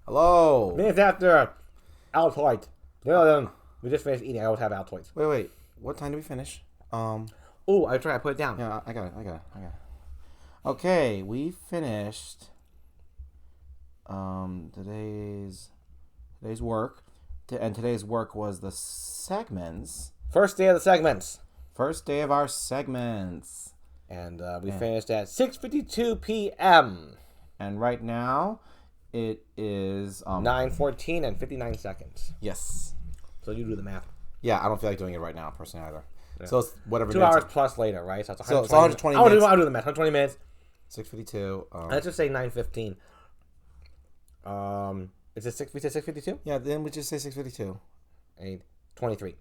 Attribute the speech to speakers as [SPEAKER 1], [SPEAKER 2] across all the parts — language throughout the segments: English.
[SPEAKER 1] Hello.
[SPEAKER 2] Minutes after Altoid. We just finished eating. I always have Altoids.
[SPEAKER 1] Wait. What time did we finish?
[SPEAKER 2] Oh, I tried. I put it down.
[SPEAKER 1] Yeah, I got it. Okay, we finished today's work. And today's work was the segments.
[SPEAKER 2] First day of the segments.
[SPEAKER 1] First day of our segments.
[SPEAKER 2] And we finished at 6:52 p.m.
[SPEAKER 1] And right now, it is
[SPEAKER 2] 9:14 and 59 seconds.
[SPEAKER 1] Yes.
[SPEAKER 2] So you do the math.
[SPEAKER 1] Yeah, I don't feel like doing it right now, personally, either.
[SPEAKER 2] Yeah.
[SPEAKER 1] So it's whatever.
[SPEAKER 2] 2 hours plus later, right? So it's 120,
[SPEAKER 1] so 120 minutes.
[SPEAKER 2] I'll do the math. 120 minutes.
[SPEAKER 1] 6:52.
[SPEAKER 2] Let's just say 9:15. Is it 6:52?
[SPEAKER 1] Yeah, then we just say 6:52.
[SPEAKER 2] 23.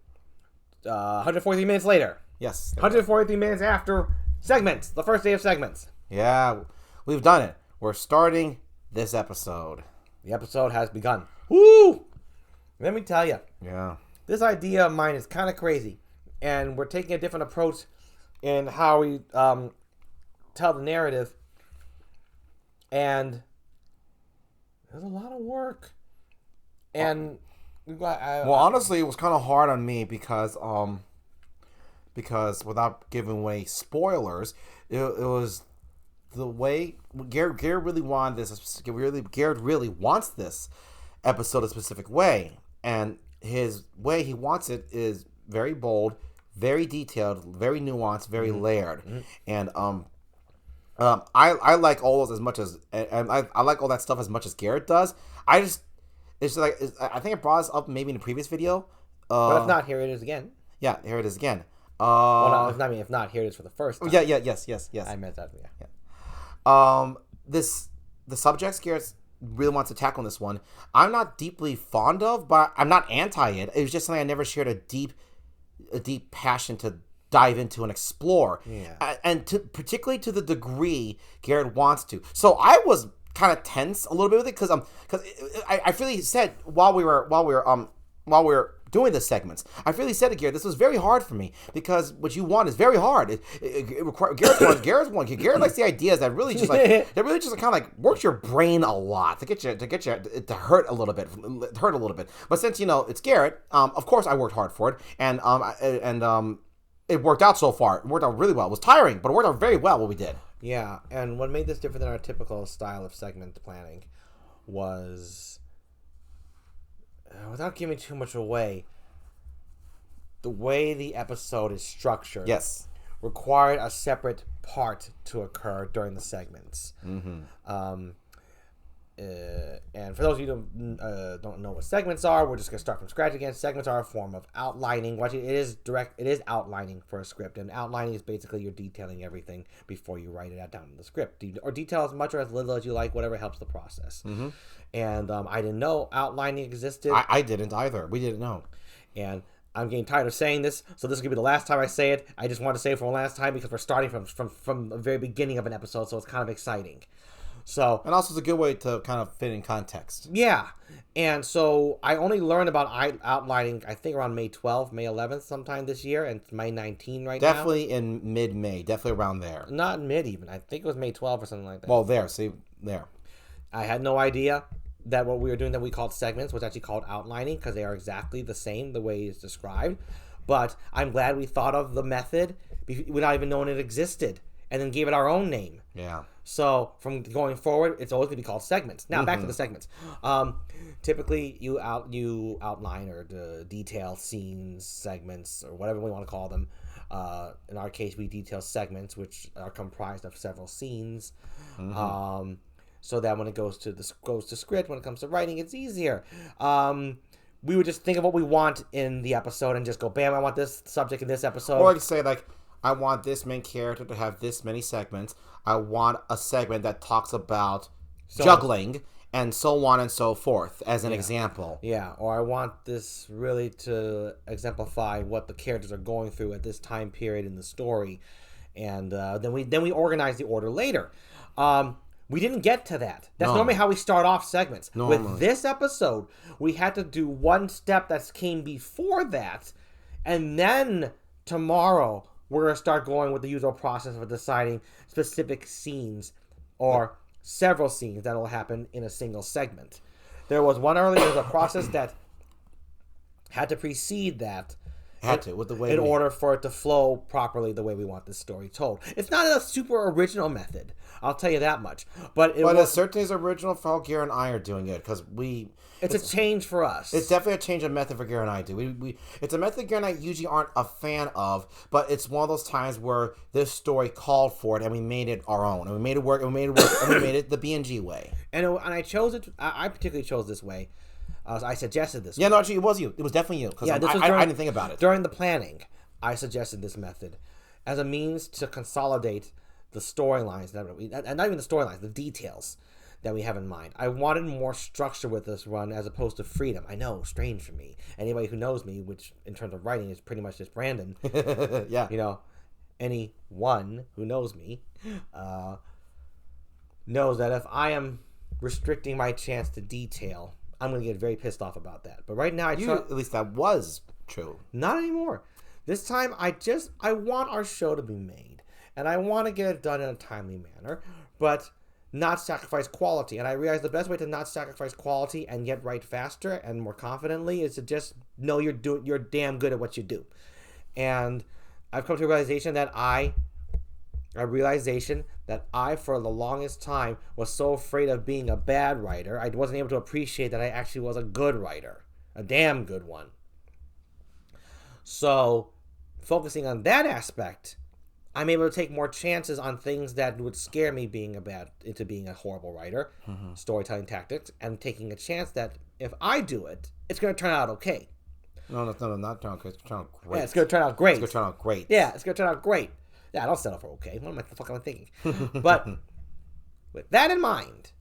[SPEAKER 2] 143 minutes later.
[SPEAKER 1] Yes.
[SPEAKER 2] 143 minutes after segments. The first day of segments.
[SPEAKER 1] Yeah, we've done it. We're starting this episode.
[SPEAKER 2] The episode has begun. Woo! Let me tell you.
[SPEAKER 1] Yeah.
[SPEAKER 2] This idea of mine is kind of crazy. And we're taking a different approach in how we tell the narrative. And there's a lot of work. And
[SPEAKER 1] well, honestly, it was kind of hard on me because without giving away spoilers, it was the way Garrett really wanted this. Garrett really wants this episode a specific way, and his way he wants it is very bold, very detailed, very nuanced, very layered, and I like all those as much as I like all that stuff as much as Garrett does. It's like I think I brought this up maybe in a previous video.
[SPEAKER 2] But if not, here it is again.
[SPEAKER 1] Yeah, here it is again.
[SPEAKER 2] Well, if not, here it is for the first time.
[SPEAKER 1] Yes.
[SPEAKER 2] I meant that. Yeah.
[SPEAKER 1] The subjects Garrett really wants to tackle in this one, I'm not deeply fond of, but I'm not anti it. It was just something I never shared a deep passion to dive into and explore.
[SPEAKER 2] Yeah.
[SPEAKER 1] And particularly to the degree Garrett wants to. So I was kind of tense a little bit with it because I really said while we were doing the segments, I really said to Garrett, this was very hard for me because what you want is very hard. Garrett likes the ideas that really just kind of like works your brain a lot to get you to hurt a little bit. But since it's Garrett, of course I worked hard for it, and it worked out so far. It worked out really well. It was tiring, but it worked out very well what we did.
[SPEAKER 2] Yeah, and what made this different than our typical style of segment planning was, without giving too much away, the way the episode is structured.
[SPEAKER 1] Yes.
[SPEAKER 2] Required a separate part to occur during the segments.
[SPEAKER 1] Mm-hmm.
[SPEAKER 2] And for those of you who don't know what segments are, we're just going to start from scratch again. Segments are a form of outlining. It is outlining for a script, and outlining is basically you're detailing everything before you write it down in the script, or detail as much or as little as you like, whatever helps the process.
[SPEAKER 1] Mm-hmm.
[SPEAKER 2] And I didn't know outlining existed.
[SPEAKER 1] I didn't either. We didn't know.
[SPEAKER 2] And I'm getting tired of saying this, so this is going to be the last time I say it. I just want to say it for one last time because we're starting from the very beginning of an episode, so it's kind of exciting. So,
[SPEAKER 1] and also it's a good way to kind of fit in context.
[SPEAKER 2] Yeah. And so I only learned about outlining, I think around May 12th, May 11th sometime this year, and it's May 19 right
[SPEAKER 1] Definitely in mid-May. Definitely around there.
[SPEAKER 2] Not mid even. I think it was May 12th or something like that.
[SPEAKER 1] Well, there.
[SPEAKER 2] I had no idea that what we were doing that we called segments was actually called outlining because they are exactly the same the way it's described. But I'm glad we thought of the method without even knowing it existed and then gave it our own name.
[SPEAKER 1] Yeah.
[SPEAKER 2] So from going forward, it's always going to be called segments. Now back to the segments. Typically, you outline or detail scenes, segments, or whatever we want to call them. In our case, we detail segments, which are comprised of several scenes. Mm-hmm. So that when it goes to script, when it comes to writing, it's easier. We would just think of what we want in the episode and just go, bam, I want this subject in this episode.
[SPEAKER 1] Or I could say I want this main character to have this many segments. I want a segment that talks about juggling and so on and so forth as an example.
[SPEAKER 2] Yeah, or I want this really to exemplify what the characters are going through at this time period in the story. And then we organize the order later. We didn't get to that. That's normally how we start off segments. With this episode, we had to do one step that came before that, and then tomorrow we're going to start going with the usual process of deciding specific scenes or several scenes that will happen in a single segment. There was one earlier. There's a process that had to precede that.
[SPEAKER 1] With the way
[SPEAKER 2] in order for it to flow properly the way we want this story told. It's not a super original method. I'll tell you that much. But
[SPEAKER 1] it certainly is original for how Garrett and I are doing it, because
[SPEAKER 2] it's a change for us.
[SPEAKER 1] It's definitely a change of method for Garrett and I do. It's a method Garrett and I usually aren't a fan of, but it's one of those times where this story called for it, and we made it our own, and we made it work, and we made it the B&G way.
[SPEAKER 2] And I chose it. I particularly chose this way. I suggested this.
[SPEAKER 1] Yeah, no, actually, it was you. It was definitely you. Because I didn't think about it.
[SPEAKER 2] During the planning, I suggested this method as a means to consolidate the storylines, and not even the storylines, the details that we have in mind. I wanted more structure with this run as opposed to freedom. I know, strange for me. Anybody who knows me, which in terms of writing is pretty much just Brandon.
[SPEAKER 1] Yeah.
[SPEAKER 2] Anyone who knows me knows that if I am restricting my chance to detail, I'm going to get very pissed off about that. But right now,
[SPEAKER 1] at least that was true.
[SPEAKER 2] Not anymore. This time, I want our show to be made. And I want to get it done in a timely manner, but not sacrifice quality. And I realize the best way to not sacrifice quality and yet write faster and more confidently is to just know you're damn good at what you do. And I've come to a realization that for the longest time was so afraid of being a bad writer, I wasn't able to appreciate that I actually was a good writer, a damn good one. So, focusing on that aspect, I'm able to take more chances on things that would scare me into being a horrible writer, storytelling tactics, and taking a chance that if I do it, it's going to turn out okay.
[SPEAKER 1] No, not turn out okay. It's going to turn out great.
[SPEAKER 2] Yeah, it's going to turn out great.
[SPEAKER 1] It's going to turn out great.
[SPEAKER 2] Yeah, it's going to turn out great. Yeah, I don't settle for okay. What the fuck am I thinking? But with that in mind,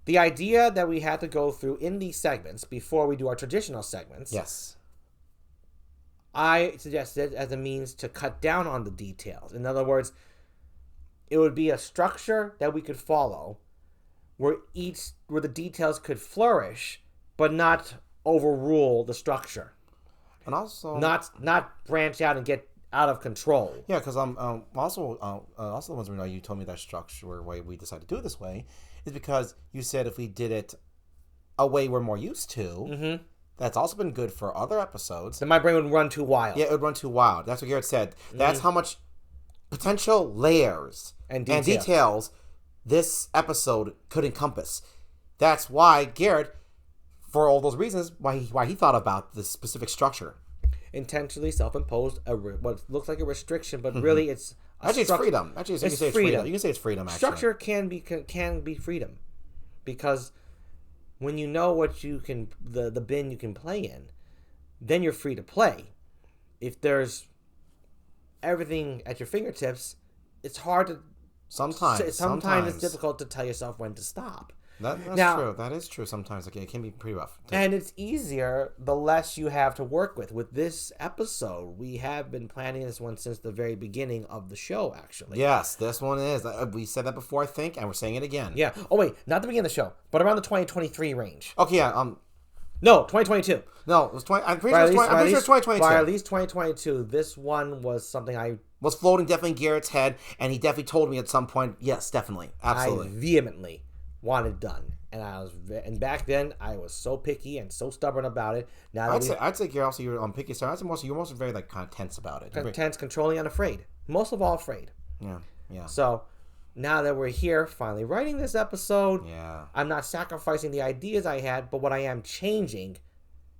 [SPEAKER 2] the idea that we had to go through in these segments before we do our traditional segments,
[SPEAKER 1] yes,
[SPEAKER 2] I suggested as a means to cut down on the details. In other words, it would be a structure that we could follow where the details could flourish, but not overrule the structure.
[SPEAKER 1] And also
[SPEAKER 2] not branch out and get out of control.
[SPEAKER 1] Yeah, because also the ones where you told me that structure why we decided to do it this way is because you said if we did it a way we're more used to, that's also been good for other episodes.
[SPEAKER 2] Then my brain would run too wild.
[SPEAKER 1] Yeah, it would run too wild. That's what Garrett said. That's how much potential layers and details this episode could encompass. That's why Garrett, for all those reasons, why he thought about this specific structure.
[SPEAKER 2] Intentionally self-imposed what looks like a restriction, but really it's
[SPEAKER 1] it's freedom. Actually, you can say it's freedom. You can say it's freedom. Actually,
[SPEAKER 2] structure can be freedom, because when you know what you can the bin you can play in, then you're free to play. If there's everything at your fingertips, it's hard to. Sometimes it's difficult to tell yourself when to stop.
[SPEAKER 1] That's true. That is true. Sometimes it can be pretty rough.
[SPEAKER 2] And it's easier the less you have to work with. With this episode, we have been planning this one since the very beginning of the show, actually.
[SPEAKER 1] Yes, this one is. We said that before, I think, and we're saying it again.
[SPEAKER 2] Yeah. Oh, wait. Not the beginning of the show, but around the 2023 range.
[SPEAKER 1] Okay, yeah.
[SPEAKER 2] No, 2022.
[SPEAKER 1] No, it was 20. I'm pretty sure it's 2022.
[SPEAKER 2] By at least 2022, this one was something I
[SPEAKER 1] was floating definitely in Garrett's head, and he definitely told me at some point, yes, definitely. Absolutely.
[SPEAKER 2] I vehemently wanted done, and back then I was so picky and so stubborn about it. Now
[SPEAKER 1] I'd say Garrett, also you're on picky, so you're most very like kind of tense about it.
[SPEAKER 2] Tense, controlling, and afraid. Most of all, afraid.
[SPEAKER 1] Yeah.
[SPEAKER 2] So now that we're here, finally writing this episode,
[SPEAKER 1] yeah,
[SPEAKER 2] I'm not sacrificing the ideas I had, but what I am changing,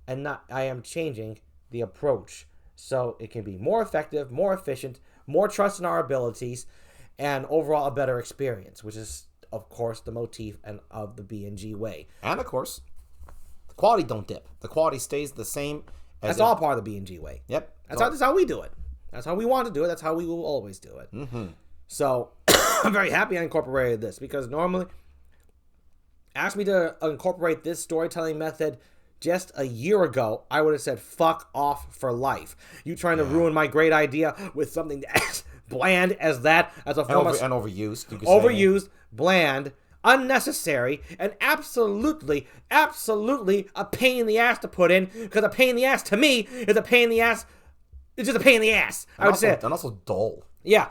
[SPEAKER 2] I am changing the approach so it can be more effective, more efficient, more trust in our abilities, and overall a better experience, which is, of course, the motif of the B&G way.
[SPEAKER 1] And, of course, the quality don't dip. The quality stays the same.
[SPEAKER 2] That's all part of the B&G way.
[SPEAKER 1] Yep.
[SPEAKER 2] That's how we do it. That's how we want to do it. That's how we will always do it.
[SPEAKER 1] Mm-hmm.
[SPEAKER 2] So, I'm very happy I incorporated this, because normally, ask me to incorporate this storytelling method just a year ago, I would have said, fuck off for life. You trying to ruin my great idea with something as bland as that, as a form
[SPEAKER 1] and overused.
[SPEAKER 2] Overused, bland, unnecessary, and absolutely a pain in the ass to put in, because a pain in the ass to me is a pain in the ass. It's just a pain in the ass. I would say.
[SPEAKER 1] And also dull.
[SPEAKER 2] Yeah.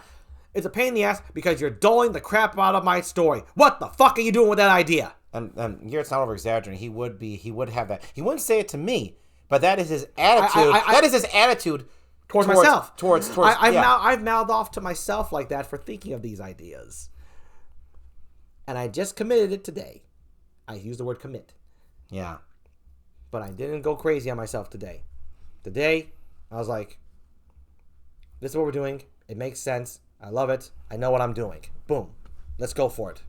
[SPEAKER 2] It's a pain in the ass because you're dulling the crap out of my story. What the fuck are you doing with that idea?
[SPEAKER 1] and Garrett's not over exaggerating. He would have that. He wouldn't say it to me, but that is his attitude. That is his attitude
[SPEAKER 2] towards myself.
[SPEAKER 1] I've
[SPEAKER 2] mouthed off to myself like that for thinking of these ideas, and I just committed it today. I used the word commit.
[SPEAKER 1] Yeah,
[SPEAKER 2] but I didn't go crazy on myself today. Today, I was like, "This is what we're doing. It makes sense. I love it. I know what I'm doing. Boom, let's go for it."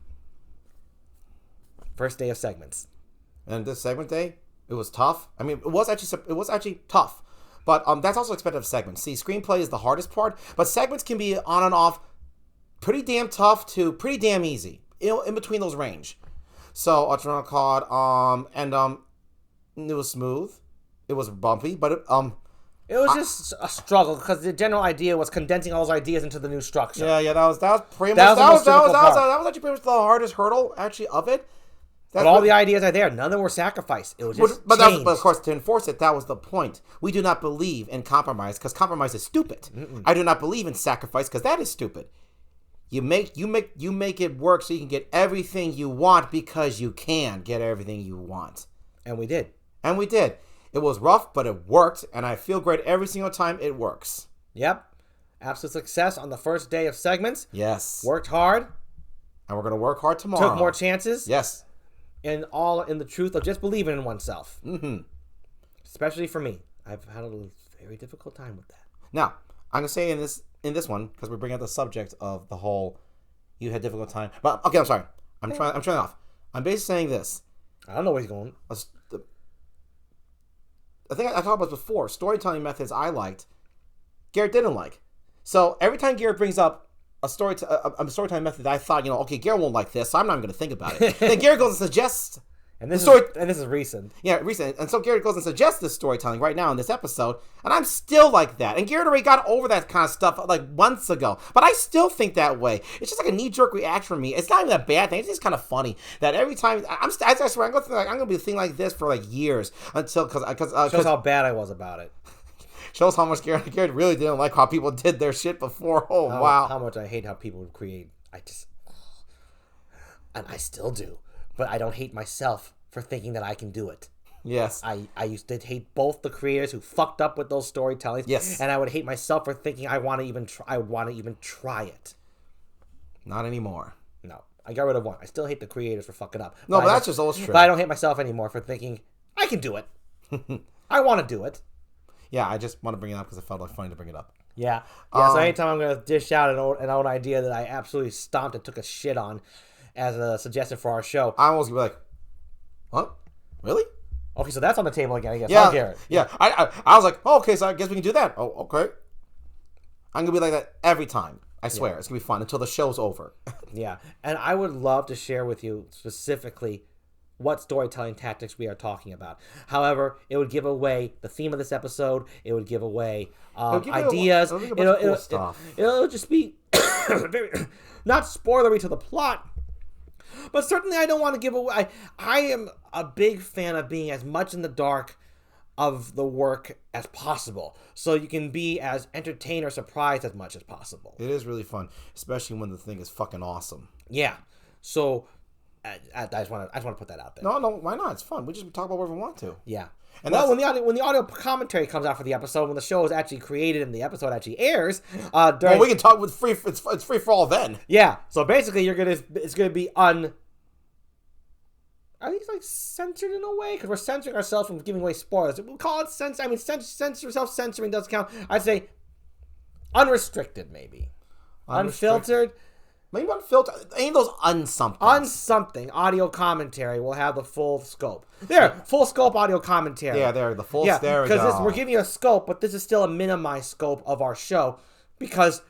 [SPEAKER 2] First day of segments.
[SPEAKER 1] And this segment day, it was tough. I mean, it was actually tough. But that's also expected of segments. See, screenplay is the hardest part, but segments can be on and off pretty damn tough to pretty damn easy. In between those range. So, what's going to call it? It was smooth. It was bumpy, but it
[SPEAKER 2] was just a struggle because the general idea was condensing all those ideas into the new structure.
[SPEAKER 1] Yeah, that was pretty much that was actually pretty much the hardest hurdle actually of it.
[SPEAKER 2] But all the ideas are there. None of them were sacrificed. It was just
[SPEAKER 1] but of course, to enforce it, that was the point. We do not believe in compromise because compromise is stupid. Mm-mm. I do not believe in sacrifice because that is stupid. You make it work so you can get everything you want because you can get everything you want.
[SPEAKER 2] And we did.
[SPEAKER 1] It was rough, but it worked, and I feel great every single time it works.
[SPEAKER 2] Yep. Absolute success on the first day of segments.
[SPEAKER 1] Yes.
[SPEAKER 2] Worked hard.
[SPEAKER 1] And we're going to work hard tomorrow.
[SPEAKER 2] Took more chances.
[SPEAKER 1] Yes.
[SPEAKER 2] And all in the truth of just believing in oneself.
[SPEAKER 1] Mm-hmm.
[SPEAKER 2] Especially for me. I've had a very difficult time with that.
[SPEAKER 1] Now, I'm going to say in this one, because we're bringing up the subject of the whole, you had difficult time. But, okay, I'm sorry. I'm trying off. I'm basically saying this.
[SPEAKER 2] I don't know where he's going.
[SPEAKER 1] I think I talked about this before. Storytelling methods I liked, Garrett didn't like. So every time Garrett brings up a storytelling method that I thought, okay, Garrett won't like this, so I'm not even going to think about it. Then Garrett goes and suggests...
[SPEAKER 2] And this is recent.
[SPEAKER 1] Yeah, recent. And so Garrett goes and suggests this storytelling right now in this episode, and I'm still like that. And Garrett already got over that kind of stuff like months ago, but I still think that way. It's just like a knee-jerk reaction from me. It's not even a bad thing. It's just kind of funny that every time I swear I'm going to be a thing like this for like years until because
[SPEAKER 2] shows how bad I was about it.
[SPEAKER 1] Shows how much Garrett really didn't like how people did their shit before. Oh, wow.
[SPEAKER 2] How much I hate how people create. And I still do. But I don't hate myself for thinking that I can do it.
[SPEAKER 1] Yes.
[SPEAKER 2] I used to hate both the creators who fucked up with those storytellings.
[SPEAKER 1] Yes.
[SPEAKER 2] And I would hate myself for thinking I want to even try it. Not
[SPEAKER 1] anymore.
[SPEAKER 2] No. I got rid of one. I still hate the creators for fucking up.
[SPEAKER 1] No, but that's just illustrative.
[SPEAKER 2] But I don't hate myself anymore for thinking I can do it. I want to do it.
[SPEAKER 1] Yeah, I just want to bring it up because it felt like funny to bring it up.
[SPEAKER 2] Yeah. So anytime I'm going to dish out an old idea that I absolutely stomped and took a shit on as a suggestion for our show.
[SPEAKER 1] I almost be like, what? Really?
[SPEAKER 2] Okay, so that's on the table again, I guess.
[SPEAKER 1] Yeah,
[SPEAKER 2] Garrett.
[SPEAKER 1] Yeah. I was like, oh, okay, so I guess we can do that. Oh, okay. I'm going to be like that every time. I swear. Yeah. It's going to be fun until the show's over.
[SPEAKER 2] Yeah. And I would love to share with you specifically what storytelling tactics we are talking about. However, it would give away the theme of this episode. It would give away ideas. It'll just be very, not spoilery to the plot, but certainly I don't want to give away. I am a big fan of being as much in the dark of the work as possible, so you can be as entertained or surprised as much as possible.
[SPEAKER 1] It is really fun, especially when the thing is fucking awesome.
[SPEAKER 2] Yeah. So I just want to put that out there.
[SPEAKER 1] No, why not? It's fun. We just talk about whatever we want to.
[SPEAKER 2] Yeah. And when the audio commentary comes out for the episode, when the show is actually created and the episode actually airs,
[SPEAKER 1] we can talk with free. It's free for all then.
[SPEAKER 2] Yeah. So basically, it's gonna be Are these like censored in a way? Because we're censoring ourselves from giving away spoilers. We'll call it censor. I mean, self-censoring does count. I'd say unrestricted, maybe. Unfiltered.
[SPEAKER 1] Maybe unfiltered. Any of those unsomething.
[SPEAKER 2] Unsomething. Audio commentary will have the full scope. There, full scope audio commentary.
[SPEAKER 1] Yeah, there, the full. Yeah, there we go.
[SPEAKER 2] Because we're giving you a scope, but this is still a minimized scope of our show because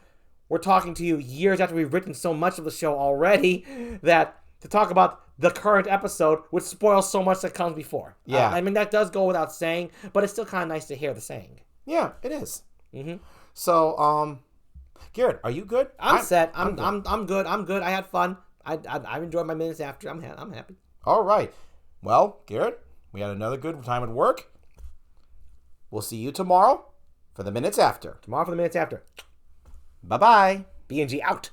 [SPEAKER 2] we're talking to you years after we've written so much of the show already that to talk about the current episode would spoil so much that comes before.
[SPEAKER 1] Yeah.
[SPEAKER 2] I mean, that does go without saying, but it's still kind of nice to hear the saying.
[SPEAKER 1] Yeah, it is.
[SPEAKER 2] Mm-hmm.
[SPEAKER 1] So, Garrett, are you good?
[SPEAKER 2] I'm set. I'm good. I'm good. I had fun. I enjoyed my minutes after. I'm happy.
[SPEAKER 1] All right. Well, Garrett, we had another good time at work. We'll see you tomorrow for the minutes after.
[SPEAKER 2] Tomorrow for the minutes after.
[SPEAKER 1] Bye-bye.
[SPEAKER 2] B&G out.